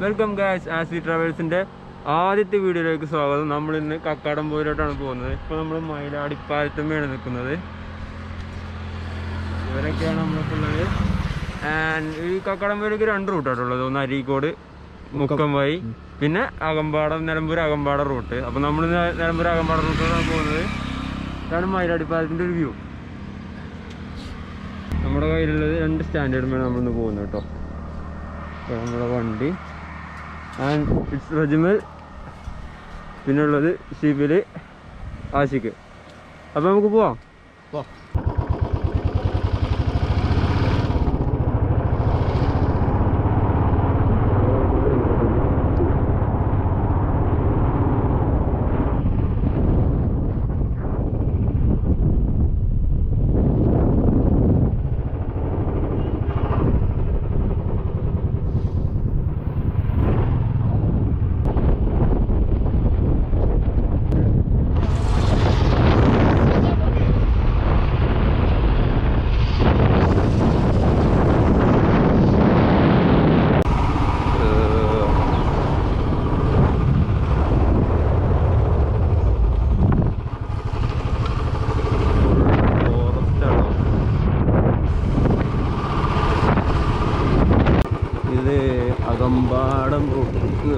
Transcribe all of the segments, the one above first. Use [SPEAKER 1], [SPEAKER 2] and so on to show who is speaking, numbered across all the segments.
[SPEAKER 1] Welcome guys ആസി ട്രാവൽസിൻ്റെ ആദ്യത്തെ വീഡിയോയിലേക്ക് സ്വാഗതം. നമ്മളിന്ന് കക്കാടംപൊയിലോട്ടാണ് പോകുന്നത്. ഇപ്പോൾ നമ്മൾ മയിലാടിപ്പാലത്തുമ്മയാണ് നിൽക്കുന്നത്. ഇവരൊക്കെയാണ് നമ്മൾക്കുള്ളത്. ആൻഡ് ഈ കക്കാടംപൊയിലേക്ക് 2 റൂട്ടായിട്ടുള്ളത്. ഒന്ന് അരീക്കോട് മുക്കം വഴി, പിന്നെ അകമ്പാടം നിലമ്പൂർ അകമ്പാടം റൂട്ട്. അപ്പോൾ നമ്മൾ നിലമ്പൂർ അകമ്പാടം റൂട്ടിലാണ് പോകുന്നത്. ഇതാണ് മയിലാടിപ്പാലത്തിൻ്റെ ഒരു വ്യൂ. നമ്മുടെ കയ്യിലുള്ളത് 2 സ്റ്റാൻഡേർഡ് നമ്മളിന്ന് പോകുന്നത് കേട്ടോ. അപ്പോൾ നമ്മുടെ വണ്ടി ആൻഡ് ഇറ്റ്സ് റജ്മൽ, പിന്നെ ഉള്ളത് ഷിബിൽ, ആഷിഖ്. അപ്പോൾ നമുക്ക് പോവാം. അകമ്പാടം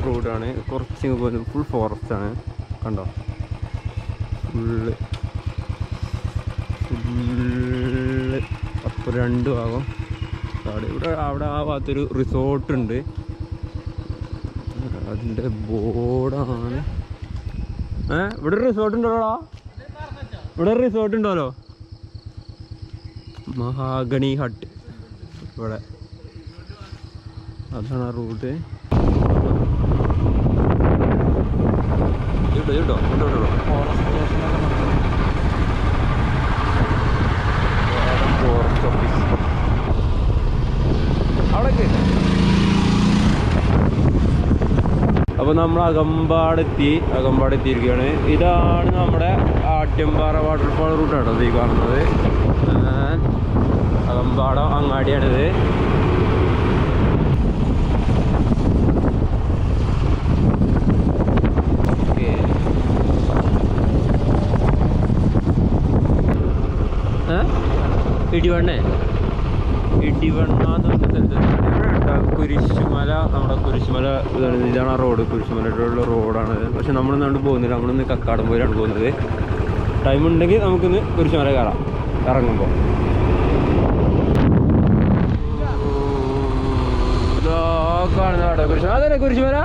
[SPEAKER 1] റോഡാണ്. കുറച്ച് പോലും ഫുൾ ഫോറസ്റ്റാണ്. കണ്ടോ, ഫുള്ള് അപ്പോൾ 2 ഭാഗം കാട്. അവിടെ ആ ഭാഗത്തൊരു റിസോർട്ടുണ്ട്, അതിൻ്റെ ബോർഡാണ്. ഇവിടെ ഒരു റിസോർട്ട് ഉണ്ടോടാ, ഇവിടെ ഒരു റിസോർട്ട് ഉണ്ടല്ലോ, മഹാഗണി ഹട്ട്. ഇവിടെ അതാണ് ആ റൂട്ട്. അപ്പോൾ നമ്മൾ അകമ്പാടെത്തിയിരിക്കുകയാണ്. ഇതാണ് നമ്മുടെ ആട്യമ്പാറ വാട്ടർഫാൾ റൂട്ടാണ് ഈ കാണുന്നത്. അകമ്പാടം അങ്ങാടിയാണിത്. ഇടിവണ്ണ കുരിശുമല. നമ്മുടെ കുരിശുമല ഇതാണ് ആ റോഡ്, കുരിശുമലയിലുള്ള റോഡാണ്. പക്ഷെ നമ്മളിന്ന് പോകുന്നില്ല, നമ്മളിന്ന് കക്കാടംപൊയിലാണ് പോകുന്നത്. ടൈം ഉണ്ടെങ്കിൽ നമുക്കിന്ന് കുരിശുമല കയറാം ഇറങ്ങുമ്പോൾ. കാണുന്ന അവിടെ കുരിശുമല, അതല്ലേ കുരിശുമല.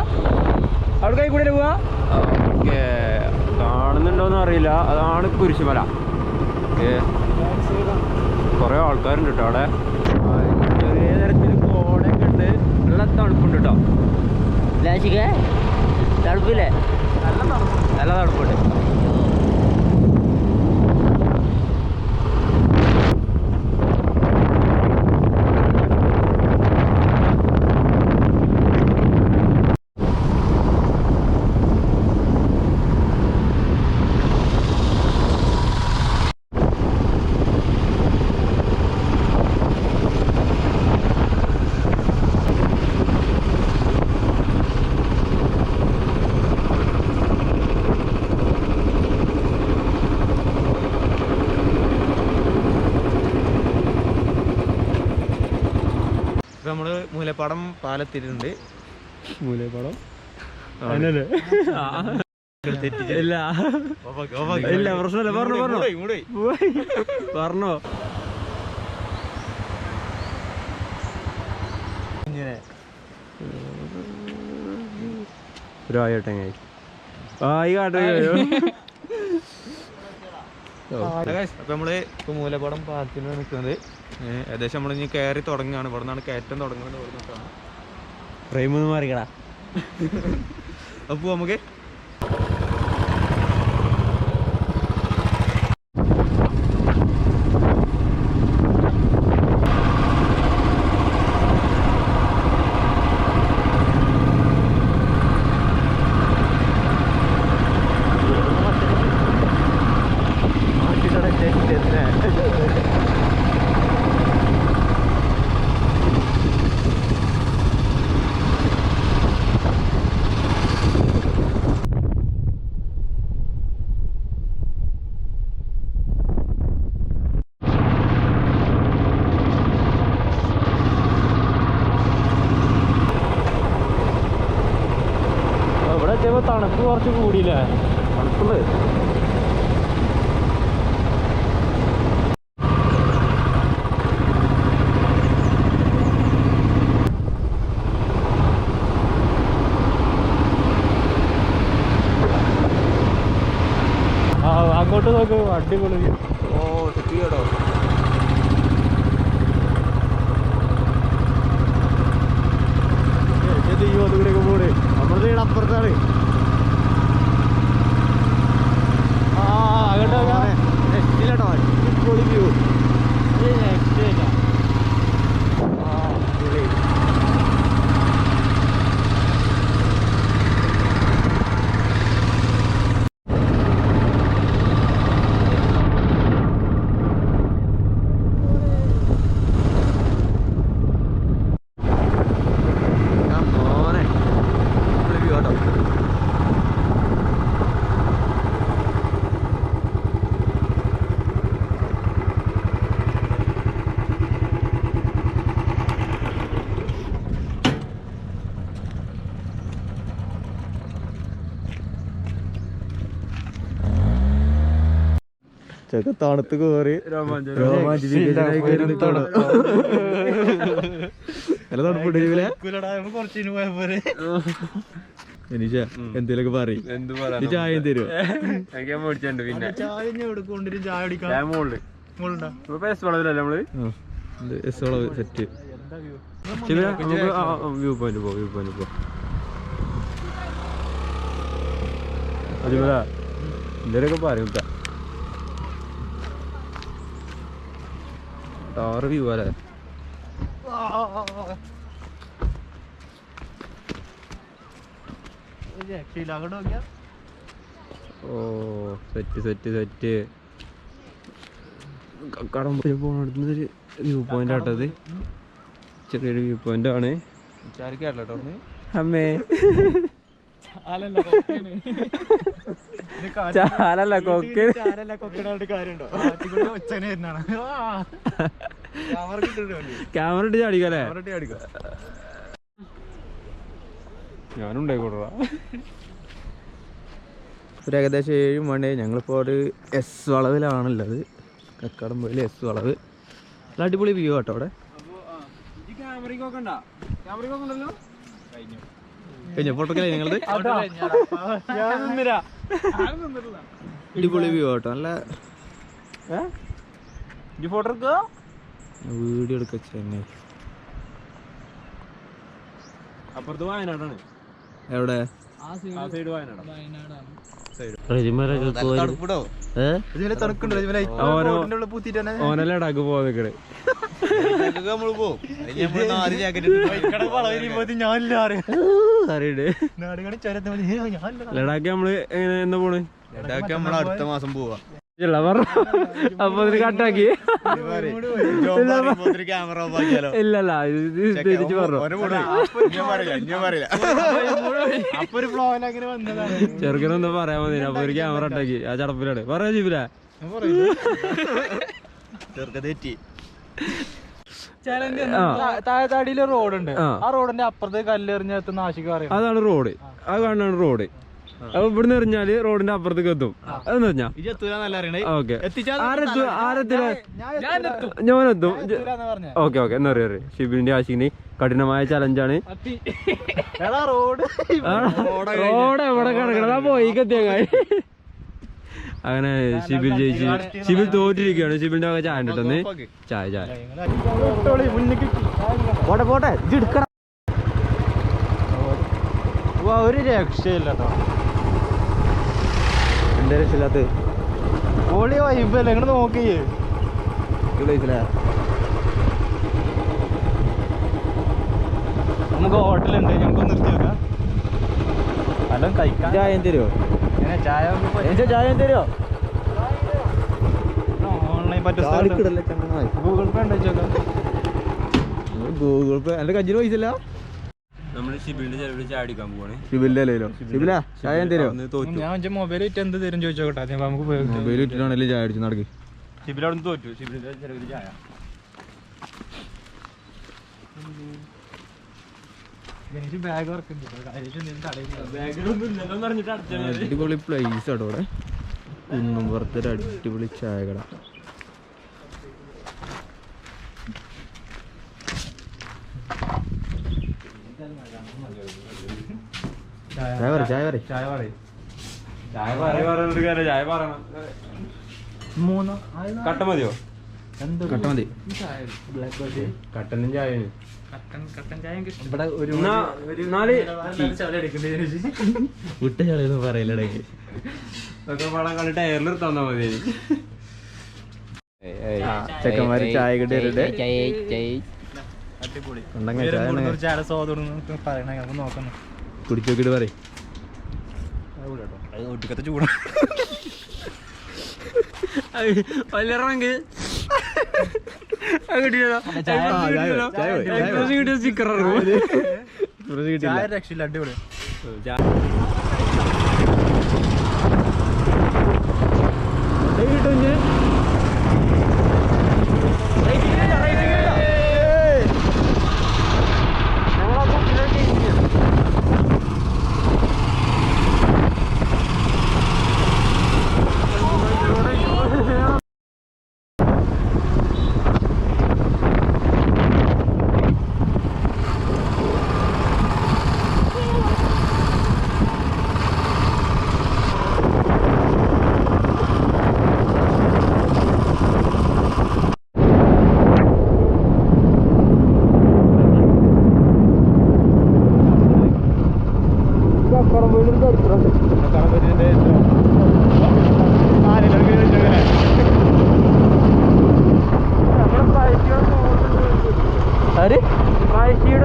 [SPEAKER 1] അവിടെ കൈ കൂടെ പോവാ. ഓക്കെ, കാണുന്നുണ്ടോയെന്ന് അറിയില്ല. അതാണ് കുരിശുമല. ഓക്കെ, കുറേ ആൾക്കാരുണ്ട് കേട്ടോ അവിടെ. ചെറിയ തരത്തിൽ കോടയൊക്കെ ഉണ്ട്. നല്ല തണുപ്പുണ്ട് കേട്ടോ. ലാശിക്കേ തണുപ്പില്ലേ? നല്ല തണുപ്പുണ്ട്.
[SPEAKER 2] നമ്മള് മൂലപ്പാടം പാലെത്തിയിട്ടുണ്ട്.
[SPEAKER 1] മൂലപ്പാടം ഇല്ല, പ്രശ്നമില്ല. പറഞ്ഞോ. ഒരായിട്ടെ
[SPEAKER 2] അപ്പൊ നമ്മള് ഇപ്പൊ മൂലപ്പാടം പാലത്തിനാണ് നിൽക്കുന്നത്. ഏകദേശം നമ്മളിനി കയറി തുടങ്ങുകയാണ്. ഇവിടെ നിന്നാണ് കയറ്റം തുടങ്ങുന്നത്. ഇവിടെ നിന്നിട്ടാണ്
[SPEAKER 1] ഫ്രെയിമൊന്നും മാറിക്കടാ.
[SPEAKER 2] അപ്പൊ നമുക്ക്
[SPEAKER 3] തണുപ്പ് കുറച്ച് കൂടിയില്ലേ?
[SPEAKER 2] തണുപ്പുണ്ട്.
[SPEAKER 3] അങ്ങോട്ട് നോക്ക്, അടിപൊളി.
[SPEAKER 2] ഓ സെറ്റ് കേട്ടോ.
[SPEAKER 3] ദൂരേക്ക് പോണേ, നമ്മുടെ അപ്പുറത്താണ്. അങ്ങോട്ട്
[SPEAKER 2] രക്ഷയില്ലട്ടോ, അടിപൊളി വ്യൂ.
[SPEAKER 3] ചെക്ക തണുത്ത് കയറി എന്തേലൊക്കെ പറയും. ചായ തരുമോ?
[SPEAKER 1] മേടിച്ചുണ്ട്. പിന്നെ
[SPEAKER 3] സെറ്റ്
[SPEAKER 1] വ്യൂ പോയിന്റ് പോ, വ്യൂ പോയിന്റ് പോ. അടിപൊളിയാ. എന്തേലൊക്കെ പറയും. ടാറ് വ്യൂ അല്ലേ? ഓ സെറ്റ് സെറ്റ് സെറ്റ്. കടമ്പൂര് പോണടുത്തൊരു വ്യൂ പോയിന്റ് ആട്ടത്. ചെറിയൊരു വ്യൂ പോയിന്റ് ആണ്. അമ്മേ ചാലല്ല കൊക്ക്. ക്യാമറ ഇട്ട് ചാടിക്കല്ലേ? ഞാനുണ്ടായിക്കോട്ടാ.
[SPEAKER 3] ഒരു ഏകദേശം 7 മണി. ഞങ്ങളിപ്പോൾ ഒരു എസ് വളവിലാണുള്ളത്. കക്കാടംപൊയിൽ എസ് വളവ്. നല്ല അടിപൊളി വ്യൂ കേട്ടോ അവിടെ. കഴിഞ്ഞ ഫോട്ടോക്കല്ലേ ഞങ്ങളത്? അടിപൊളി വ്യൂ കേട്ടോ. നല്ല
[SPEAKER 1] ഫോട്ടോ എടുക്കുക,
[SPEAKER 3] വീഡിയോ എടുക്ക. ചെന്നൈ
[SPEAKER 1] അപ്പുറത്ത് വയനാടാണ്.
[SPEAKER 3] എവിടെ?
[SPEAKER 1] സൈഡ് വയനാടാണ്. ഓനെല്ലാം ഇടാക്ക് പോവാ നിക്കണേ. ലഡാക്ക് നമ്മള് എന്താ പോണ്?
[SPEAKER 2] അടുത്ത മാസം പോവാ.
[SPEAKER 1] അപ്പൊ അതിന് കട്ടാക്കി. ഇല്ലല്ല തിരിച്ചു പറഞ്ഞു. ചെറുക്കനൊന്നും പറയാൻ മതി. അപ്പൊ ഒരു ക്യാമറ ഉണ്ടാക്കി ആ ചടപ്പിലാണ്. പറയാ ജീപ്പില
[SPEAKER 3] താഴത്താടിയില് റോഡുണ്ട്. ആ റോഡിന്റെ അപ്പുറത്ത് കല്ലെറിഞ്ഞ നാശിക്ക്.
[SPEAKER 1] അതാണ് റോഡ്. അത് കാണാണ് റോഡ്. അപ്പൊ ഇവിടുന്ന് എറിഞ്ഞാല് റോഡിന്റെ അപ്പുറത്തേക്ക് എത്തും. അതെന്ന് പറഞ്ഞാ ഓക്കെ. ഞാനെത്തും. Okay okay. എന്നാ അറിയാറ് ഷിബിന്റെ ആശിക്കിന് കഠിനമായ ചലഞ്ചാണ്. റോഡ് എവിടെ കിടക്കണത്? ആ പോയി കത്തിയങ്ങായി. അങ്ങനെ ഷിബിൽ ജയിച്ച്. ഷിബിൽ തോറ്റിരിക്കുകയാണ്. ഷിബിലിന്റെ ഒക്കെ ചായ ഉണ്ടെന്ന്. ചായ ചായ
[SPEAKER 3] പോട്ടെ പോട്ടെ. ഒരു രക്ഷയില്ല കേട്ടോ. എന്താ രക്ഷയില്ലാത്ത പൊളി വൈബല്ലേ? ഇങ്ങനെ നോക്കിയേ നമുക്ക് ഹോട്ടലുണ്ട്. ഞങ്ങൾക്ക് നിർത്തി വെക്കാം. ഹലോ കഴിക്കാൻ ചായ തരുമോ? ചായ തരുമോ? ഓൺലൈൻ പറ്റും. ഗൂഗിൾ പേ ഉണ്ടോ? ഗൂഗിൾ പേ. എന്റെ കയ്യിൽ പൈസ ഇല്ല.
[SPEAKER 1] നമ്മള് ഷിബിലിന്റെ ചെലവിൽ ചാടിക്കാൻ പോവാണ്.
[SPEAKER 3] ഷിബിലോ ഷിബില ചായ തരുമോ?
[SPEAKER 2] ഞാൻ മൊബൈൽ ഇട്ട് എന്ത് തരും ചോദിച്ചോട്ടെ.
[SPEAKER 3] മൊബൈൽ ഇട്ടിട്ടാണല്ലേ ചായ അടിച്ച് നടക്ക്.
[SPEAKER 1] ഷിബിൽ അവിടെ തോറ്റു. ഷിബിലിന്റെ ചെലവിൽ ചായ.
[SPEAKER 3] അടിപൊളി പ്ലേസ് ആട്ടോ ഇവിടെ. കുന്നുംപുറത്ത് ഒരു അടിപൊളി ചായ കട.
[SPEAKER 1] കട്ട മതിയോ?
[SPEAKER 3] കട്ട മതി.
[SPEAKER 1] കട്ടനും ചായയും
[SPEAKER 3] വിട്ട ചളയൊന്നും പറയില്ലടേക്ക്.
[SPEAKER 1] കണ്ടിട്ട് എയറിൽ തന്നാ മതി.
[SPEAKER 3] ചെക്കന്മാര് ചായ കിട്ടിയിട്ട് കുടിച്ചോക്കിട്ട് പറയും.
[SPEAKER 2] ഒടുക്കത്തെ ചൂടാ.
[SPEAKER 1] വലിയ സ്റ്റിക്കർ
[SPEAKER 2] രക്ഷയില്ല, അടിപൊളി.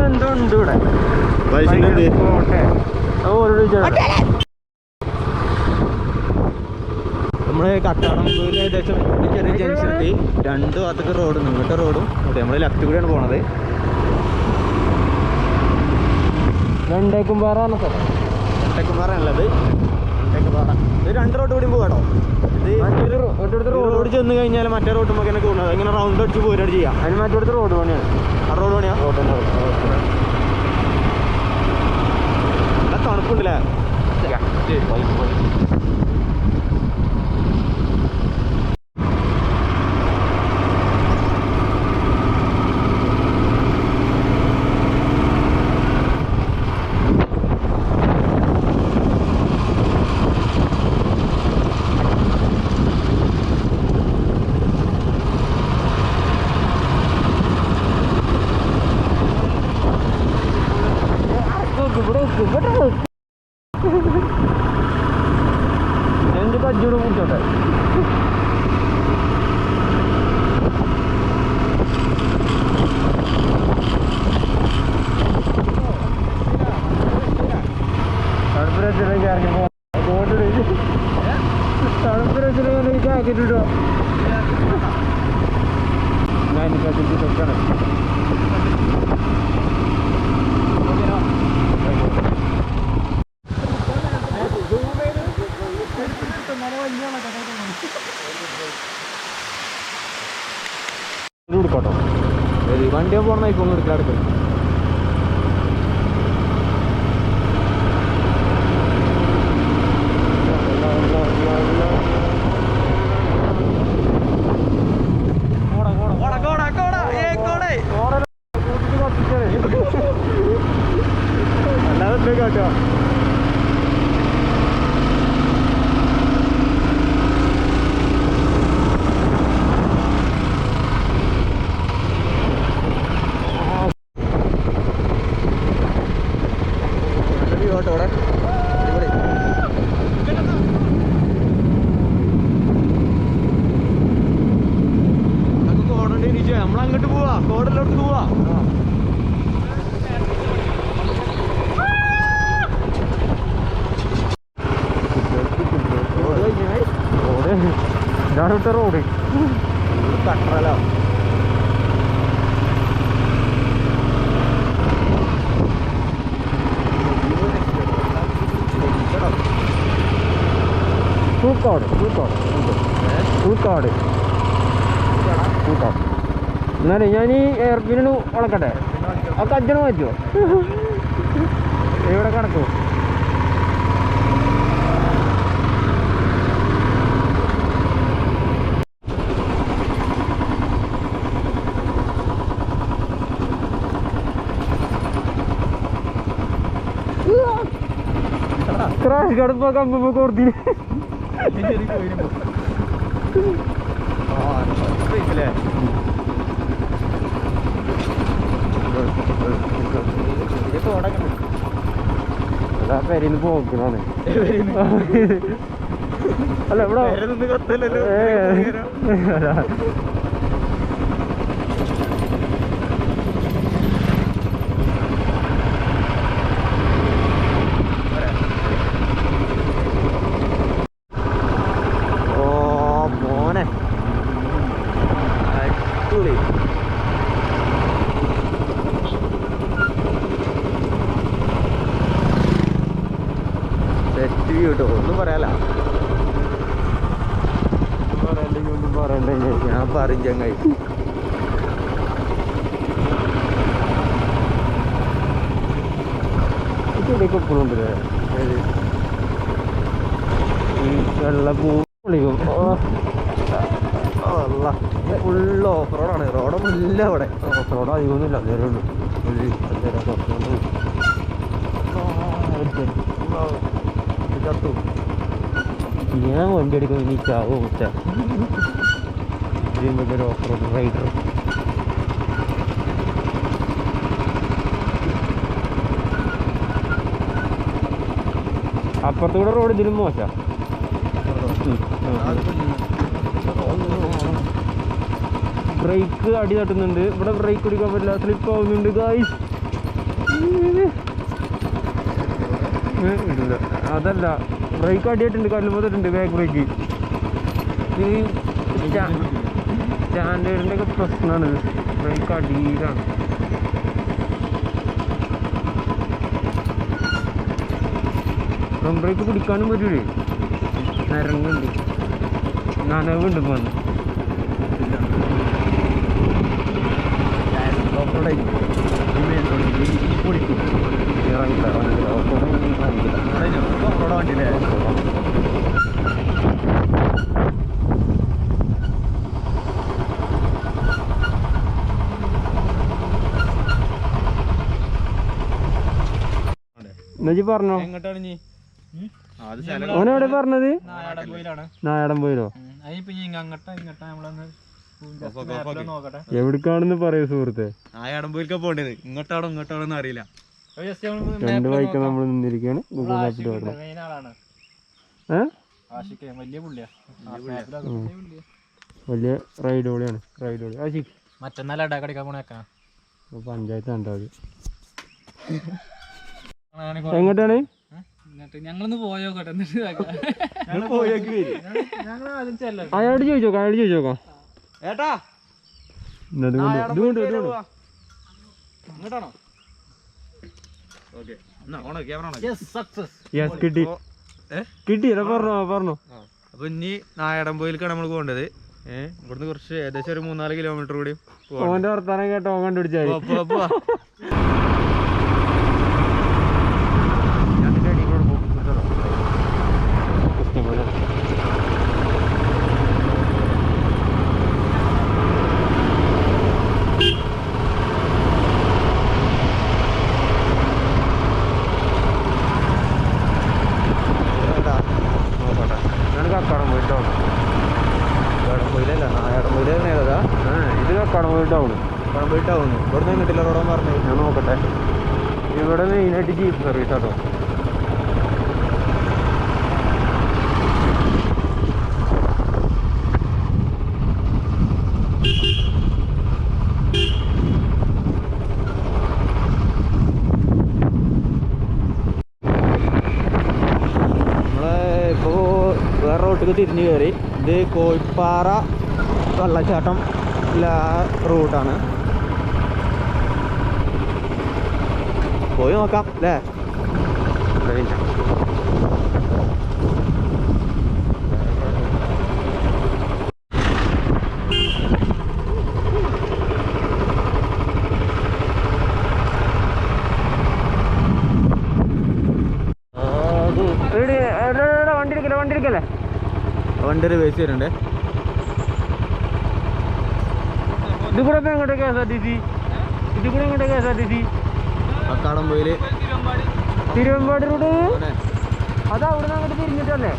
[SPEAKER 1] എന്തോ ഉണ്ട് ഇവിടെ.
[SPEAKER 3] നമ്മള് കട്ടാടംപൂരിൽ ഏകദേശം ചെറിയ ജംഗ്ഷൻ എത്തി. രണ്ട് ഭാഗത്തേക്ക് റോഡ്, ഇങ്ങോട്ട് റോഡും നമ്മള് ലെഫ്റ്റ് കൂടെയാണ് പോണത്.
[SPEAKER 1] രണ്ടേക്കുംപാറ സ്ഥലം.
[SPEAKER 3] രണ്ടേക്കുംപാറയാണുള്ളത്. രണ്ടേക്കുംപാറ ഇത് രണ്ട് റോഡ് കൂടിയും പോകാട്ടോ. ഇത് റോഡ് ചെന്ന് കഴിഞ്ഞാൽ മറ്റേ റോഡ് നമുക്ക് പോകുന്നത്. ഇങ്ങനെ റൗണ്ട് അടിച്ച് പോരാട് ചെയ്യാം.
[SPEAKER 1] അതിന് മറ്റോടത്ത് റോഡ് പണിയാണ്.
[SPEAKER 3] ആ റോഡ് പണിയാ. നല്ല തണുപ്പുണ്ടല്ലേ.
[SPEAKER 1] എന്ത് കജ്ജൂടെ കുടിച്ചോട്ടെ. തണുപ്പുരച്ചിലേക്ക് ഇറങ്ങി പോകാം. തണുപ്പുരച്ചിലേക്ക് ആക്കിട്ടോ. ഞാൻ തൊക്കാണ്.
[SPEAKER 3] എടുക്കട്ടോ. വണ്ടിയെ പോകണ ഇപ്പം എടുക്കാടുക്കും. അല്ലാതെ കാട്ടോ. നമ്മളങ്ങോട്ട് പോവാ, കോടലോട്ട് പോവാ.
[SPEAKER 1] ഇതാണ് റോഡ്.
[SPEAKER 3] കട്ടറലോ
[SPEAKER 1] പൂക്കാട്. എന്നാലേ ഞാൻ ഈ എയർപിന്നു വളക്കട്ടെ. ആ കജ്ജണം പറ്റുമോ?
[SPEAKER 3] ഇവിടെ കിടക്കും. ക്രാഷ് കടുപ്പ കമ്പ് കോർത്തി പെരന്ന് പോക്കണാണ്. അല്ല ഇവിടെ കേട്ടോ ഒന്നും പറയാല. ഒന്നും പറയണ്ട, ഞാൻ പറയും ചങ്ങായി. ഇവിടെയൊക്കെ എപ്പോഴും ഉണ്ട് വെള്ള പൂ വിളിക്കും. ഫുള്ള് ഓഫ് റോഡാണ്. റോഡൊന്നും ഇല്ല ഇവിടെ. ഓഫ് റോഡ് അധികമൊന്നുമില്ല, അതേ ഉള്ളൂ. ചത്തു ഞാൻ വണ്ടി എടുക്കും. ഇനി ചാവോ മുച്ച ഒരു ഓഫ് റോഡ് റൈഡർ. അപ്പുറത്തൂടെ റോഡ് ഇതിലും മോശം. ബ്രേക്ക് അടി തട്ടുന്നുണ്ട്. ഇവിടെ ബ്രേക്ക് പിടിക്കാൻ പറ്റില്ല, സ്ലിപ്പ് ആവുന്നുണ്ട് ഗായ്സ്. ഇല്ല അതല്ല, ബ്രേക്ക് അടിയായിട്ടുണ്ട്, കല്ലുമ്പോത്തിട്ടുണ്ട് ബാക്ക് ബ്രേക്ക്. ഈ സ്റ്റാൻഡേർഡിൻ്റെ ഒക്കെ പ്രശ്നമാണ്, ബ്രേക്ക് അടിയിലാണ്. ഫ്രണ്ട് ബ്രേക്ക് പിടിക്കാനും പറ്റൂലേ, നരങ്ങുണ്ട്, നനവുണ്ട്. വന്ന് പൊടിക്കും വണ്ടിയില്ലേ. എന്നു പറഞ്ഞോ. ഓനെവിടെ പറഞ്ഞത്? നായാടൻ പോയിലോ? എവിടേക്കാണെന്ന് പറയൂ സുഹൃത്തെ.
[SPEAKER 2] നായാടൻ പോയിലൊക്കെ പോണ്ടത്. ഇങ്ങോട്ടാണോ ഇങ്ങോട്ടാണോ അറിയില്ല.
[SPEAKER 3] രണ്ട് ബൈക്ക് നമ്മൾ നിന്നിരിക്കുകയാണ്. ഗൂഗിൾ മാപ്പിൽ വരണം. വലിയ റൈഡ് ഓളിയാണ്. റൈഡ് ഓളി ആശിക്
[SPEAKER 4] മറ്റന്നാൾ ഇടക്കടിക്കാൻ പോണേക്കാ.
[SPEAKER 3] പഞ്ചായത്ത് കണ്ടത്. എങ്ങോട്ടാണ്?
[SPEAKER 4] ഞങ്ങളൊന്ന് പോയോട്ടെ.
[SPEAKER 3] അയാളോട് ചോദിച്ചോക്കാം. അയാളോട് ചോദിച്ചോക്കാം.
[SPEAKER 2] ഏട്ടാ
[SPEAKER 4] ഇങ്ങോട്ടാണോ?
[SPEAKER 3] കിട്ടി കിട്ടിയല്ലോ. പറഞ്ഞോ.
[SPEAKER 2] അപ്പൊ ഇനി നായടംപോയിലേക്കാണ് നമ്മൾ പോകേണ്ടത്. ഇവിടുന്ന് കുറച്ച് ഏകദേശം ഒരു 3-4 കിലോമീറ്റർ കൂടി.
[SPEAKER 3] ഓന്റെ വർത്താനം കേട്ടോ കണ്ടുപിടിച്ചാൽ കടമ്പയിട്ടാവുന്നു. ഇവിടെ നിന്ന് കിട്ടില്ല റോഡോ പറഞ്ഞു. ഞാൻ നോക്കട്ടെ. ഇവിടെ മെയിനായിട്ട് ജീപ്പ് സർവീസ് ആട്ടോ. നമ്മളെ ഇപ്പോൾ വേറെ റോട്ടിൽ തിരിഞ്ഞു കയറി. ഇത് കോഴിപ്പാറ വെള്ളച്ചാട്ടം റൂട്ടാണ്. പോയി നോക്കാം അല്ലേ? വണ്ടി റിവേഴ്സ് വരുന്നുണ്ട്.
[SPEAKER 1] ഇത് കൂടെ ഇപ്പൊ എങ്ങോട്ട് KSRTC? ഇത് കൂടെ എങ്ങോട്ട് KSRTC?
[SPEAKER 3] കക്കാടംപൊയില്
[SPEAKER 1] തിരുവമ്പാടി റോഡ് അത് അവിടെ നിന്ന് അങ്ങോട്ട് തിരിഞ്ഞിട്ടല്ലേ?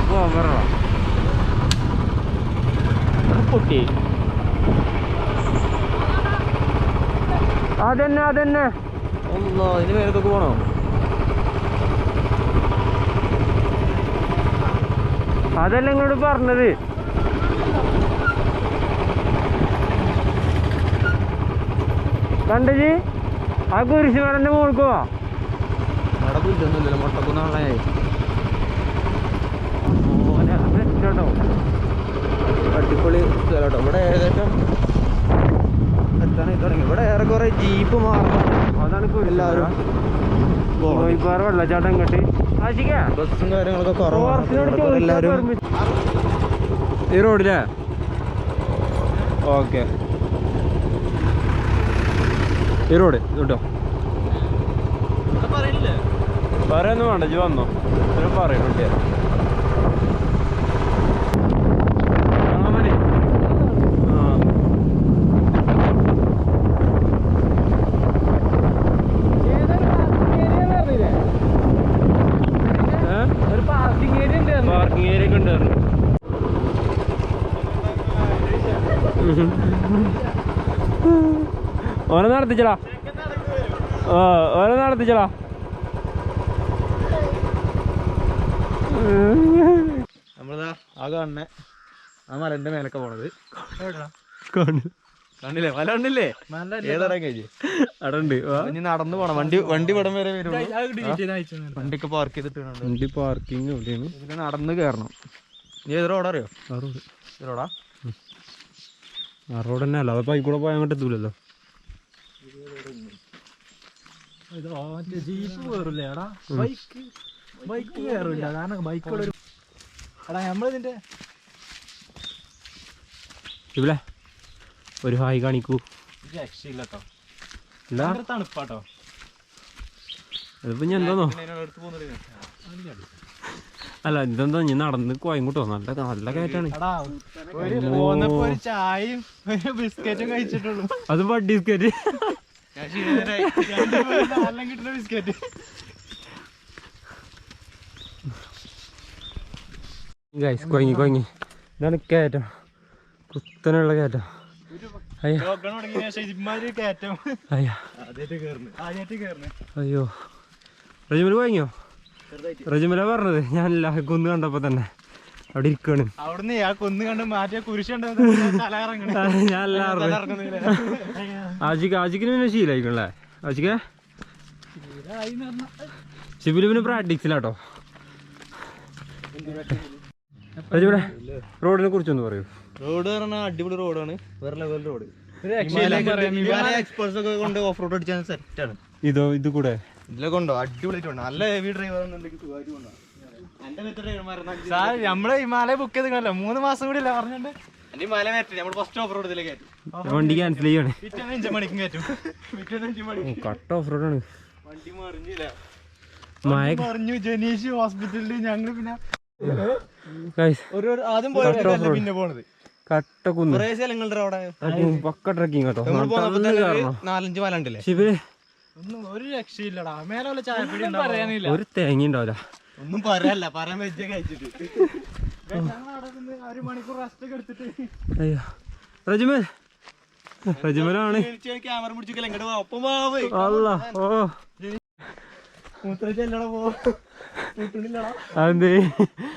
[SPEAKER 1] പോവാൻ പറഞ്ഞോ
[SPEAKER 3] പൊട്ടി.
[SPEAKER 1] അതന്നെ അതന്നെ.
[SPEAKER 3] ഒന്നോ ഇതിന് മേലത്തൊക്കെ പോണോ?
[SPEAKER 1] അതല്ല ഇങ്ങോട്ട് പറഞ്ഞത്. കണ്ടജി ആ കുരിശുമരന്റെ മുകൾക്ക് പോവാ.
[SPEAKER 3] അവിടെ പുല്ലൊന്നുമില്ലല്ലോ, മുട്ടക്കുന്നാളായി.
[SPEAKER 1] കേട്ടോ
[SPEAKER 3] അടിപൊളി സ്ഥലം. ഇവിടെ ഏകദേശം എത്താനായി തുടങ്ങി. ഇവിടെ ഏറെക്കുറെ ജീപ്പ് മാറുന്നുണ്ട്.
[SPEAKER 1] അതാണ്
[SPEAKER 3] എല്ലാവരും
[SPEAKER 1] കോഴിപ്പാറ വെള്ളച്ചാട്ടം ഇങ്ങോട്ട്
[SPEAKER 3] ബസ്സും കാര്യങ്ങളൊക്കെ കുറവാണ്. എല്ലാവരും
[SPEAKER 1] ഈ റോഡിലെ ഓക്കെ ഈ റോഡ് കേട്ടോ. പറയാനൊന്നും വേണ്ട, ജി വന്നോ പറയണ കുട്ടിയാ. പാർക്കിംഗ് ഏരിയ ഒക്കെ ഉണ്ടായിരുന്നു. ഓനെ നടത്തിച്ചടാ, ഓനെ നടത്തിച്ചടാ.
[SPEAKER 3] നമ്മളിതാ ആ കാണുന്ന ആ മലന്റെ മേലൊക്കെ പോണത് കണ്ടില്ലേ? മല കണ്ടില്ലേ? ഏതാ കഴിഞ്ഞ് അവിടെ ഉണ്ട്. ഇനി നടന്നു പോണം. വണ്ടി ഇവിടം വരെ വരുള്ളൂ. വണ്ടിയൊക്കെ പാർക്ക് ചെയ്തിട്ട്
[SPEAKER 1] വണ്ടി പാർക്കിംഗ് എവിടെയാണ്?
[SPEAKER 3] ഇതിൽ നടന്ന് കയറണം. നീ ഏത് റോഡ് അറിയോ?
[SPEAKER 1] ആ റോഡ്
[SPEAKER 3] ഈ റോഡാ?
[SPEAKER 1] ആ റോഡ് തന്നെ അല്ല, അത് പൈക്കൂടെ പോയാൽ അങ്ങോട്ട് എത്തൂലല്ലോ.
[SPEAKER 4] ജീപ്പ് കയറില്ലേ എടാ? ബൈക്ക് കയറില്ല, കാരണം ബൈക്കുള്ള എടാ നമ്മളിതിന്റെ
[SPEAKER 1] ഇവിടെ ഒരു ഹായ് കാണിക്കൂ.
[SPEAKER 4] രക്ഷയില്ലട്ടോ,
[SPEAKER 1] എന്താ
[SPEAKER 4] തണുപ്പാട്ടോ.
[SPEAKER 1] അതിപ്പോ ഞാൻ എന്താന്നോ അല്ല ഇതെന്താ ഞാൻ നടന്ന് കോയങ്ങോട്ടോ. നല്ല നല്ല കയറ്റാണ്.
[SPEAKER 4] ഒരു ചായയും ഒരു ബിസ്ക്കറ്റും കഴിച്ചിട്ടുള്ളൂ.
[SPEAKER 1] അത് ബഡ്ഡി ബിസ്ക്കറ്റ്.
[SPEAKER 4] കിട്ടുന്ന ബിസ്ക്കറ്റ്.
[SPEAKER 1] ഗൈസ് കൊയങ്ങി കൊയങ്ങി. ഇതാണ് കയറ്റം, കുത്തനുള്ള കയറ്റം. അയ്യോ റജിമല പോയിങ്ങോ? റജിമല പറഞ്ഞത് ഞാനില്ല, കൊന്ന് കണ്ടപ്പോ തന്നെ അവിടെ ഇരിക്കാണ്.
[SPEAKER 4] അവിടുന്ന് ആ കൊന്ന് കണ്ട് മാറ്റിയ കുരിശുണ്ട്.
[SPEAKER 1] ഞാൻ ആജിക്കിന് പിന്നെ ശീലായിക്കണല്ലേ? ആജിക്ക ഷിബില് പിന്നെ പ്രാക്ടീസിലാട്ടോ. റജിമല റോഡിനെ കുറിച്ചൊന്ന് പറയൂ.
[SPEAKER 3] റോഡ് പറഞ്ഞാൽ അടിപൊളി റോഡാണ്, വേറെ ലെവൽ റോഡ്. എക്സ്പേർട്സ് ഒക്കെ കൊണ്ട് ഓഫ് റോഡ് അടിച്ചാൽ സെറ്റാണ്.
[SPEAKER 1] ഇതോ ഇത് കൂടെ
[SPEAKER 3] ഇതിലൊക്കെ ഉണ്ടോ? അടിപൊളിയായിട്ടുണ്ട്. നല്ല ഹെവി ഡ്രൈവർ
[SPEAKER 4] നമ്മള് ഹിമാലയ ബുക്ക് ചെയ്ത് 3 മാസം കൂടി അല്ല പറഞ്ഞിട്ട്.
[SPEAKER 3] ഫസ്റ്റ് ഓഫ് റോഡ് ഇതിലേക്ക്
[SPEAKER 1] വണ്ടി ക്യാൻസൽ ചെയ്യാണ്.
[SPEAKER 4] 5 മണിക്കും കയറ്റും.
[SPEAKER 1] കട്ട ഓഫ് റോഡാണ്.
[SPEAKER 3] വണ്ടി മറിഞ്ഞില്ല,
[SPEAKER 4] പറഞ്ഞു ജനീഷ് ഹോസ്പിറ്റലിൽ. ഞങ്ങള് പിന്നെ
[SPEAKER 3] ആദ്യം പോയത് പിന്നെ പോണത്
[SPEAKER 1] കട്ട കുന്ന്
[SPEAKER 3] കുറേ സ്ഥലങ്ങളുടെ അവിടെ
[SPEAKER 1] പക്ക ട്രക്കിങ് കേട്ടോ.
[SPEAKER 3] 4-5 മല ഉണ്ടല്ലേ?
[SPEAKER 4] ഒന്നും ഒരു രക്ഷയില്ലടാ. മേലെ ചായപ്പൊടി പറയാനില്ല,
[SPEAKER 1] ഒരു തേങ്ങ ഉണ്ടാവില്ല.
[SPEAKER 3] ഒന്നും പറയാല്ല, പറയാൻ വെച്ച കഴിച്ചിട്ട്
[SPEAKER 4] 1 മണിക്കൂർ റെസ്റ്റ് ഒക്കെ എടുത്തിട്ട്.
[SPEAKER 1] അയ്യോ റജിമലാണ്.
[SPEAKER 3] ക്യാമറ പിടിച്ചില്ല ഇങ്ങോട്ട് ഒപ്പം
[SPEAKER 1] അല്ല ഓ
[SPEAKER 3] മൂത്രച്ചല്ലട പോ.
[SPEAKER 1] അതെന്തേ?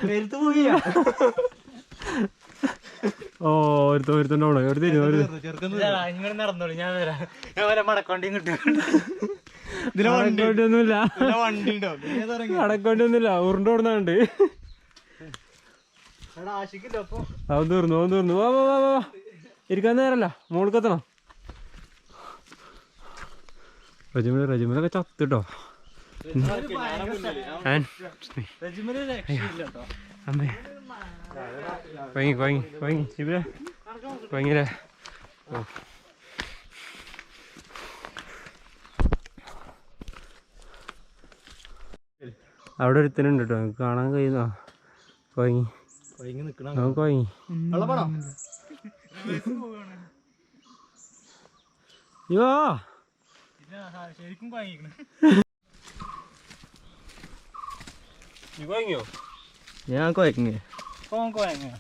[SPEAKER 3] നേരത്ത് പോയി
[SPEAKER 1] ഓ ഒരുത്തോണ്ടോ
[SPEAKER 4] ഇങ്ങനെ നടന്നോളൂ, ഞാൻ വരാം. ഞാൻ വരാം. മടക്കൊണ്ടിയും കിട്ടും.
[SPEAKER 1] അടക്കൊണ്ടിയൊന്നുമില്ല,
[SPEAKER 3] വണ്ടി ഉണ്ടോ?
[SPEAKER 1] അടക്കൊണ്ടിയൊന്നുമില്ല. ഉരുണ്ടോടുന്നുണ്ട്. അവൻ തീർന്നു. വാ വാ വാ വാ, ഇരിക്കാൻ നേരല്ല, മോൾക്കെത്തണം. റജിമലൊക്കെ ചത്തിട്ടോ. അമ്മേ കൊയങ്ങില്ലേ? അവിടെ ഒരുത്തനുണ്ട് കേട്ടോ നമുക്ക് കാണാൻ കഴിയുന്ന കൊയങ്ങി നമുക്ക് കൊയങ്ങി യോ
[SPEAKER 3] ശരിക്കും കൊയങ്ങിക്കണ്.
[SPEAKER 1] നീ കൊയങ്ങിയോ?
[SPEAKER 3] ഞാൻ കൊയങ്ങി.
[SPEAKER 1] കൊയങ്ങി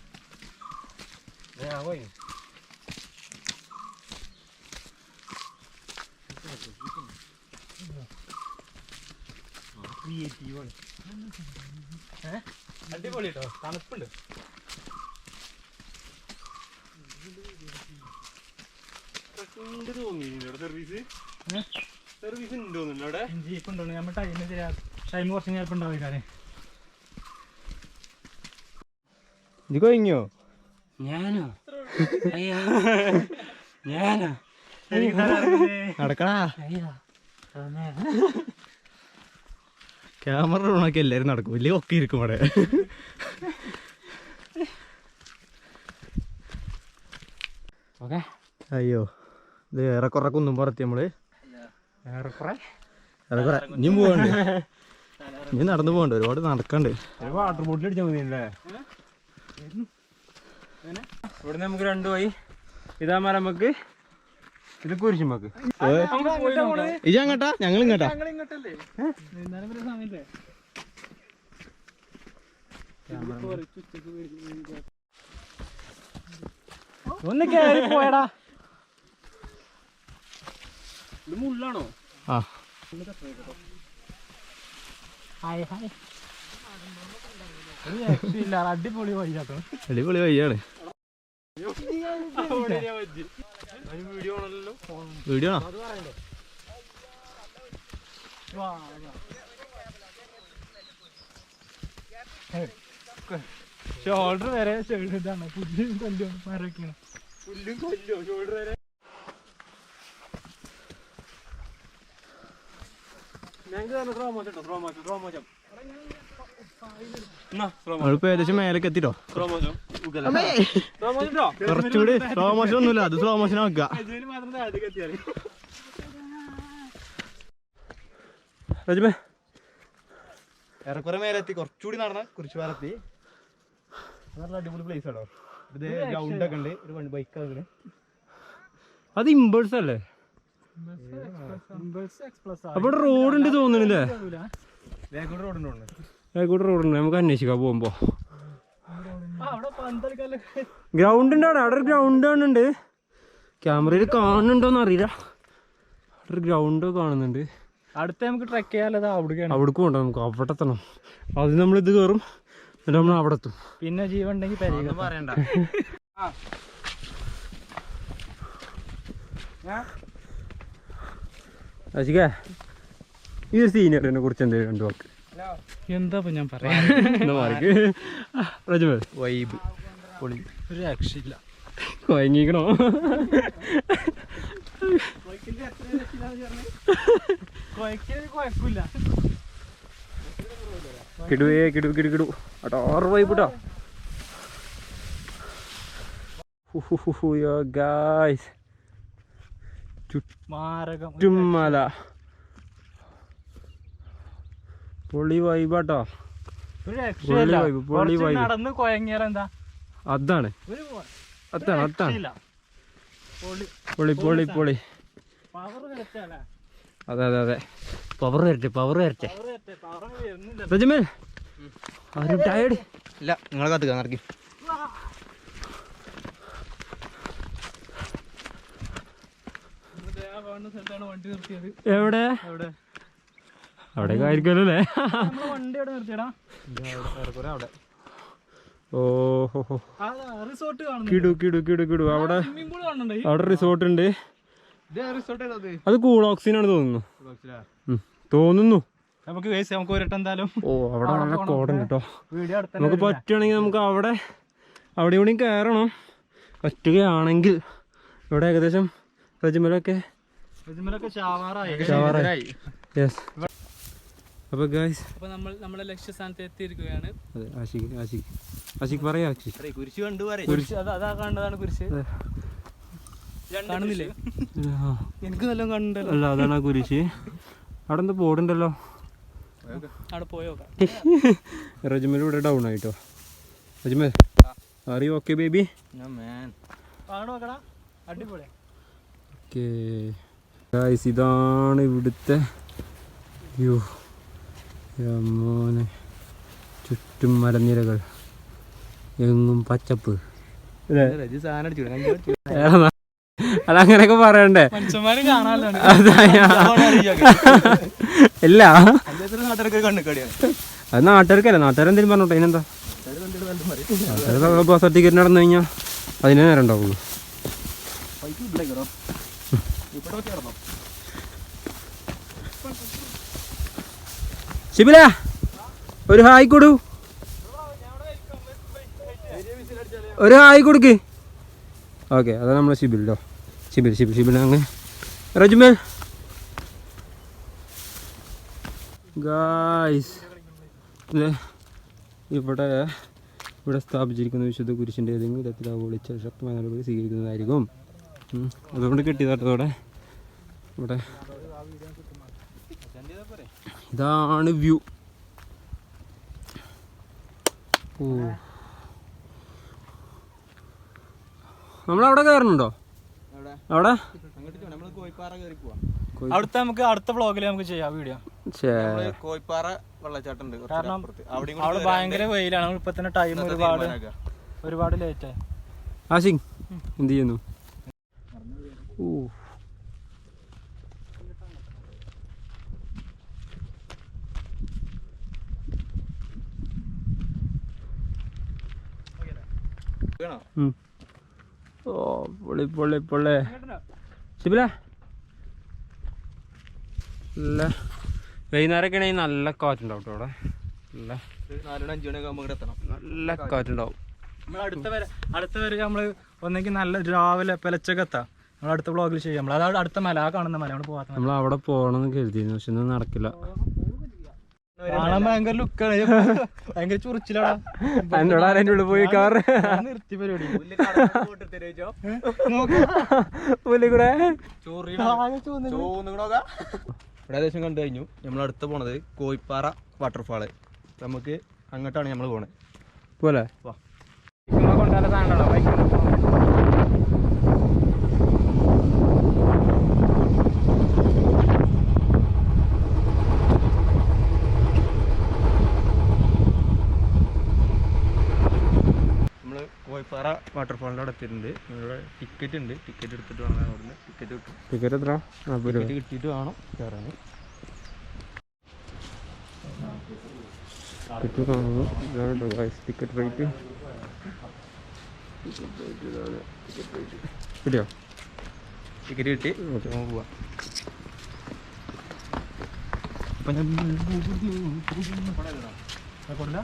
[SPEAKER 3] അടിപൊളി കേട്ടോ, തണുപ്പുണ്ട്.
[SPEAKER 1] സർവീസ് ഉണ്ടോ അവിടെ?
[SPEAKER 3] ജീപ്പ് ഉണ്ടോ? നമ്മൾ ടൈം കുറച്ച് നേരം ഉണ്ടാവില്ലേ?
[SPEAKER 1] ഇത് കൊയങ്ങിയോ? ഞാനോ? അയ്യോ ഞാനോ?
[SPEAKER 3] നടക്കടാ. ക്യാമറ ഓണാക്കി എല്ലാരും നടക്കും, വലിയ ഒക്കെ ഇരിക്കും അവിടെ.
[SPEAKER 1] ഓക്കെ
[SPEAKER 3] അയ്യോ, ഇത് ഏറെക്കുറെ കുന്നും പുറത്തി നമ്മള്.
[SPEAKER 1] ഏറെക്കുറെ
[SPEAKER 3] ഇനിയും പോകണ്ട്, ഇനി നടന്നു പോകണ്ട്, ഒരുപാട് നടക്കണ്ട്.
[SPEAKER 1] വാട്ടർ ബോട്ടിൽ അടിച്ചാൽ മതിയല്ലേ? ഇവിടെ നമുക്ക് 2 വഴി. ഇതാ മലമ്മക്ക്, ഇത് കുരിശുമ്മക്ക്.
[SPEAKER 3] ഇത് അങ്ങട്ടാ, ഞങ്ങൾ ഇങ്ങട്ടാ. ഒന്ന് കേറി പോയടാ.
[SPEAKER 1] ഇത് മുള്ളാണോ?
[SPEAKER 3] ആ
[SPEAKER 4] അടിപൊളി വഴിയാട്ടോ.
[SPEAKER 3] അടിപൊളി വഴിയാണ്. വീഡിയോ ആണോ?
[SPEAKER 4] ഷോൾഡർ വരെ ഇതാണ്, പുല്ലും കൊല്ലും മരൊക്കെയാണ്.
[SPEAKER 1] പുല്ലും കൊല്ലോ ഷോൾഡർ വരെ.
[SPEAKER 3] നമ്മളിപ്പോ ഏകദേശം മേലേക്ക് എത്തിട്ടോ. കുറച്ചുകൂടി സ്ലോ മോഷൻ ഒന്നുമില്ല, അത് സ്ലോ മോഷൻ ആക്കുക. ഏറെക്കുറെ മേലെത്തി, കുറച്ചുകൂടി നടന്ന കുറിച്ച് പാലെത്തി. നല്ല അടിപൊളി പ്ലേസ് ആണോ ഇത്. ഗ്രൗണ്ട് ഒക്കെ ഉണ്ട്, ഒരു ബൈക്ക് ഒക്കെ.
[SPEAKER 1] അത് ഇമ്പൾസ് അല്ലേ? അപ്പൊ റോഡ് ഉണ്ട് തോന്നുന്നില്ലേ? വേഗോട്ട് റോഡുണ്ട്, നമുക്ക് അന്വേഷിക്കാം പോകുമ്പോ. ഗ്രൗണ്ട് ഉണ്ട് അവിടെ ഒരു ഗ്രൗണ്ട് കാണുന്നുണ്ട്. ക്യാമറയിൽ കാണുന്നുണ്ടോന്ന് അറിയില്ല. അവിടെ ഒരു ഗ്രൗണ്ട് കാണുന്നുണ്ട്.
[SPEAKER 4] അടുത്ത നമുക്ക് ട്രെക്ക് ചെയ്യാലോ,
[SPEAKER 1] അവിടേക്ക് പോകണ്ട, നമുക്ക് അവിടെ എത്തണം. അത് നമ്മളിത് കയറും, എന്നിട്ട് നമ്മൾ അവിടെ എത്തും.
[SPEAKER 4] പിന്നെ ജീവൻ ഉണ്ടെങ്കിൽ
[SPEAKER 3] പറയണ്ട.
[SPEAKER 1] അശിക, ഈ ഒരു സീനിയറിനെ കുറിച്ച് എന്തെങ്കിലും 2 വാക്ക്?
[SPEAKER 4] എന്താ ഞാൻ പറയാ?
[SPEAKER 3] വൈബ് പൊളി,
[SPEAKER 4] ഒരു രക്ഷയില്ല.
[SPEAKER 1] കൊയങ്ങിക്കണോ?
[SPEAKER 4] കുഴപ്പമില്ല.
[SPEAKER 1] കിടുവേ കിടു കിടു കിടു അടാറ് വൈബിട്ടോ. ഗായ്സ്, ചുറ്റുമല പൊളി വൈബാട്ടോ. പൊളി വൈബ്.
[SPEAKER 4] നടന്ന് കൊയങ്ങിയാലെന്താ?
[SPEAKER 1] അതാണ് അതാണ് അതാണ് പൊളി പൊളി പൊളി. അതെ അതെ അതെ, പവർ വരട്ടെ, പവർ വരട്ടെ. റജമേൽ, ആരും ടയർഡ്
[SPEAKER 3] ഇല്ല, നിങ്ങളെ കത്തുക നടക്കി.
[SPEAKER 4] വണ്ടി നിർത്തിയത്
[SPEAKER 1] എവിടെ? അവിടെ ആയിരിക്കുമല്ലോ അല്ലേ?
[SPEAKER 4] വണ്ടി എവിടെ നിർത്തിയടാ?
[SPEAKER 3] അവിടെ
[SPEAKER 1] ഓഹോ,
[SPEAKER 4] റിസോർട്ട് കാണുന്നു.
[SPEAKER 1] കിടു കിടു കിടു കിടു. അവിടെ
[SPEAKER 4] സ്വിമ്മിംഗ് പൂൾ കാണുന്നുണ്ട്.
[SPEAKER 1] അവിടെ റിസോർട്ട് ഉണ്ട്. അത് കൂളോക്സിനാണ് തോന്നുന്നു. തോന്നുന്നു.
[SPEAKER 4] നമുക്ക് നമുക്ക് ഒരിട്ട് എന്തായാലും.
[SPEAKER 1] ഓ, അവിടെ നല്ല കോടുണ്ട് കേട്ടോ.
[SPEAKER 4] വീഡിയോ അടുത്ത
[SPEAKER 1] നമുക്ക് പറ്റുകയാണെങ്കിൽ നമുക്ക് അവിടെ കൂടിയും കയറണം. പറ്റുകയാണെങ്കിൽ ഇവിടെ ഏകദേശം റജിമലൊക്കെ ഷവാറായി. യെസ്. അപ്പോൾ ഗൈസ്,
[SPEAKER 4] അപ്പോൾ നമ്മുടെ ലക്ഷ്യസ്ഥാനത്ത് എത്തിയിരിക്കുകയാണ്.
[SPEAKER 1] അതെ, ആഷിഖ് പറയാ.
[SPEAKER 3] കുരിശ് കണ്ടു പറയും.
[SPEAKER 1] കുരിശ്
[SPEAKER 4] അതാ കണ്ടതാണ് കുരിശ്. കാണുന്നില്ലേ? എനിക്ക് നല്ല കണ്ടല്ലോ.
[SPEAKER 1] അല്ല, അതാണ് ആ കുരിശ്. അവിടെ എന്താ ബോർഡുണ്ടല്ലോ.
[SPEAKER 4] അവിടെ പോയോക്കാം.
[SPEAKER 1] റജ്മൽ ഇവിടെ ഡൗൺ ആയിട്ടോ. റജ്മൽ ആർ യു ഓക്കെ ബേബി?
[SPEAKER 4] അടിപൊളി.
[SPEAKER 1] ഓക്കെ ഗൈസ്, ഇതാണ് ഇവിടുത്തെ വ്യൂ. മോനെ ചുറ്റും മലനിരകൾ, എങ്ങും പച്ചപ്പ്. അതങ്ങനെയൊക്കെ പറയണ്ടേ?
[SPEAKER 4] മനുഷ്യന്മാര് കാണാനല്ലോ.
[SPEAKER 1] ഇല്ല, അത് നാട്ടുകാർക്കല്ല. നാട്ടുകാരെന്തെങ്കിലും പറഞ്ഞോട്ടെ, അതിനെന്താ? ബസ് സർട്ടിഫിക്കറ്റ് നടന്നു കഴിഞ്ഞാൽ അതിനെ നേരം ഉണ്ടാവുള്ളൂ. ഷിബില ഒരു ഹായ് കൊടു, ഒരു ഹായ് കൊടുക്ക്. ഓക്കെ, അതാണ് നമ്മളെ ഷിബിലോ. ഷിബിൽ അങ്ങ് റജ്മൽ ഗായ്സ്. ഇവിടെ സ്ഥാപിച്ചിരിക്കുന്ന വിശുദ്ധ കുരിശിൻ്റെ ഏതെങ്കിലും വിധത്തിൽ വിളിച്ച ശക്തമായ നടപടി സ്വീകരിക്കുന്നതായിരിക്കും. അതുകൊണ്ട് കിട്ടിയതോടെ ഇവിടെ ഇതാണ് വ്യൂ. ഓ, നമ്മളവിടെ കയറുന്നുണ്ടോ? അവിടെ
[SPEAKER 4] അവിടുത്തെ നമുക്ക് അടുത്ത വ്ളോഗിൽ നമുക്ക് ചെയ്യാം വീഡിയോ.
[SPEAKER 2] കോയിപ്പാറ വെള്ളച്ചാട്ടം
[SPEAKER 4] കാരണം അവിടെ ഭയങ്കര വെയിലാണ്. ഇപ്പൊ തന്നെ ടൈം ഒരുപാട് ലേറ്റ് ആയി.
[SPEAKER 1] ആശിങ് എന്ത് ചെയ്യുന്നു? ഓ, പൊള്ളി ശിബില. നല്ല വൈകുന്നേരമൊക്കെ ആണെങ്കിൽ നല്ല കാറ്റുണ്ടാവും കേട്ടോ അവിടെ. നല്ല കാറ്റുണ്ടാവും.
[SPEAKER 4] നമ്മൾ അടുത്ത വരെ നമ്മള് ഒന്നെങ്കിൽ നല്ല രാവിലെ പെലച്ചൊക്കെ എത്താം. നമ്മൾ അടുത്ത വ്ളോഗിൽ ചെയ്യാം. നമ്മൾ അതാണ് അടുത്ത മല, ആ കാണുന്ന മല. നമ്മൾ പോകാത്ത
[SPEAKER 1] നമ്മൾ അവിടെ പോകണമെന്ന് കരുതിയിരുന്നു, പക്ഷെ ഒന്നും നടക്കില്ല.
[SPEAKER 4] കാണാൻ ഭയങ്കര ലുക്കാണ്, ഭയങ്കര ചുറിച്ചിലാടാ.
[SPEAKER 1] എന്നോട് ആരെൻ്റെ ഉള്ളിൽ പോയി കാറ്
[SPEAKER 4] നിർത്തി പരിപാടി.
[SPEAKER 2] ഇവിടെ ഏകദേശം കണ്ടു കഴിഞ്ഞു. നമ്മൾ അടുത്ത് പോണത് കോയിപ്പാറ വാട്ടർഫാള്. നമുക്ക് അങ്ങോട്ടാണ് നമ്മൾ പോണത്.
[SPEAKER 1] പോലെ
[SPEAKER 4] കൊണ്ടാല സാധനം ബൈക്ക്.
[SPEAKER 2] കോയിപ്പാറ വാട്ടർഫാളിൻ്റെ അവിടെ എത്തിയിട്ടുണ്ട്. ഇവിടെ ടിക്കറ്റ് ഉണ്ട്. ടിക്കറ്റ് എടുത്തിട്ട് വേണം അവിടുന്ന്. ടിക്കറ്റ് കിട്ടും.
[SPEAKER 1] ടിക്കറ്റ് എത്ര?
[SPEAKER 2] ടിക്കറ്റ് കിട്ടിയിട്ട് വേണം കയറാൻ.
[SPEAKER 1] ടിക്കറ്റ് റേറ്റ് കിട്ടിയോ?
[SPEAKER 2] ടിക്കറ്റ് കിട്ടി.
[SPEAKER 1] ഓക്കെ,
[SPEAKER 2] നമുക്ക് പോവാം.
[SPEAKER 4] കൊടുല്ല.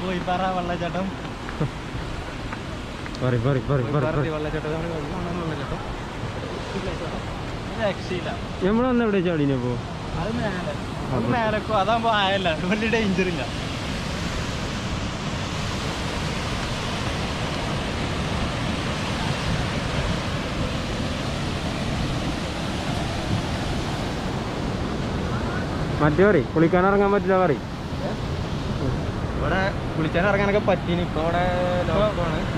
[SPEAKER 4] കോയിപ്പാറ വെള്ളച്ചാട്ടം.
[SPEAKER 1] നമ്മളന്ന് എവിടെ ചാടിനപ്പോ?
[SPEAKER 4] അത് മേലക്കോ, അതാകുമ്പോ ആയല്ല, വലിയ ഡേഞ്ചർ ഇല്ല.
[SPEAKER 1] മറ്റേ പറയും കുളിക്കാൻ ഇറങ്ങാൻ പറ്റില്ല പറയും.
[SPEAKER 2] ഇവിടെ കുളിച്ചാൻ ഇറങ്ങാനൊക്കെ പറ്റീന്. ഇപ്പൊ ഇവിടെ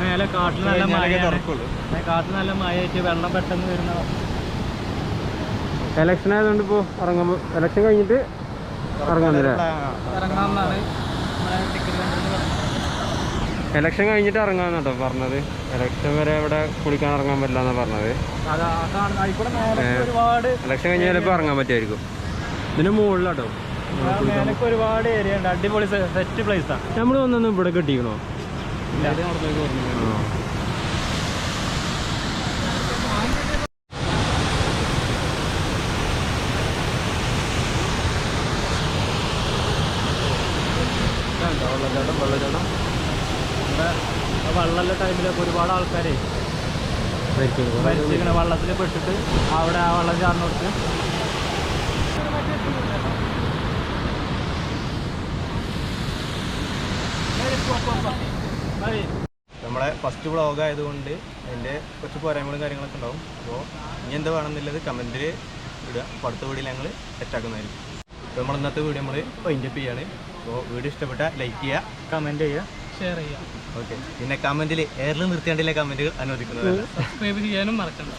[SPEAKER 4] മേലെ കാട്ടിൽ നല്ല മഴ, കാട്ടിൽ നല്ല മഴയായിട്ട് വെള്ളം പെട്ടെന്ന് വരുന്ന.
[SPEAKER 1] എലക്ഷൻ ആയതുകൊണ്ട് ഇപ്പോൾ ഇറങ്ങുമ്പോൾ എലക്ഷൻ കഴിഞ്ഞിട്ട് ഇറങ്ങാന്നില്ല.
[SPEAKER 4] ഇറങ്ങാമെന്നാണ്
[SPEAKER 1] എലക്ഷൻ കഴിഞ്ഞിട്ട് ഇറങ്ങാന്നാട്ടോ പറഞ്ഞത്. എലക്ഷൻ വരെ ഇവിടെ കുളിക്കാൻ ഇറങ്ങാൻ പറ്റില്ല എന്നാണ് പറഞ്ഞത്. എലക്ഷൻ കഴിഞ്ഞാൽ ചിലപ്പോൾ ഇറങ്ങാൻ പറ്റുമായിരിക്കും. ഇതിന് മുകളിലാട്ടോ.
[SPEAKER 4] മേലക്ക് ഒരുപാട് ഏരിയ ഉണ്ട്. അടിപൊളി സെറ്റ് പ്ലേസാണ്.
[SPEAKER 1] നമ്മൾ വന്നൊന്നും ഇവിടെ കെട്ടിക്കണോ?
[SPEAKER 4] വെള്ളമുള്ള ടൈമിലൊക്കെ ഒരുപാട് ആൾക്കാരെ മരിച്ചിരിക്കണ വെള്ളത്തിൽ പെട്ടിട്ട് അവിടെ ആ വെള്ളം ചാർന്നോടത്ത്
[SPEAKER 2] നമ്മളെ ഫസ്റ്റ് വ്ളോഗ് ആയതുകൊണ്ട് അതിൻ്റെ കുറച്ച് പോരായ്മകളും കാര്യങ്ങളൊക്കെ ഉണ്ടാവും. അപ്പോൾ ഇനി എന്താ വേണമെന്നുള്ളത് കമൻറ്റിൽ ഇടുക. അപ്പോൾ അടുത്ത വീഡിയോയിൽ ഞങ്ങൾ സെറ്റാക്കുന്നതായിരിക്കും. അപ്പോൾ നമ്മൾ ഇന്നത്തെ വീഡിയോ നമ്മൾ വൈൻഡപ്പ് ചെയ്യാണ്. അപ്പോൾ വീഡിയോ ഇഷ്ടപ്പെട്ടാൽ ലൈക്ക് ചെയ്യുക,
[SPEAKER 4] കമൻറ്റ് ചെയ്യുക, ഷെയർ ചെയ്യുക.
[SPEAKER 2] ഓക്കെ. പിന്നെ കമൻറ്റിൽ എയറിൽ നിർത്തേണ്ടില്ല കമൻറ്റുകൾ അനുവദിക്കുന്നതല്ല.
[SPEAKER 4] സബ്സ്ക്രൈബ് ചെയ്യാനും മറക്കണ്ട.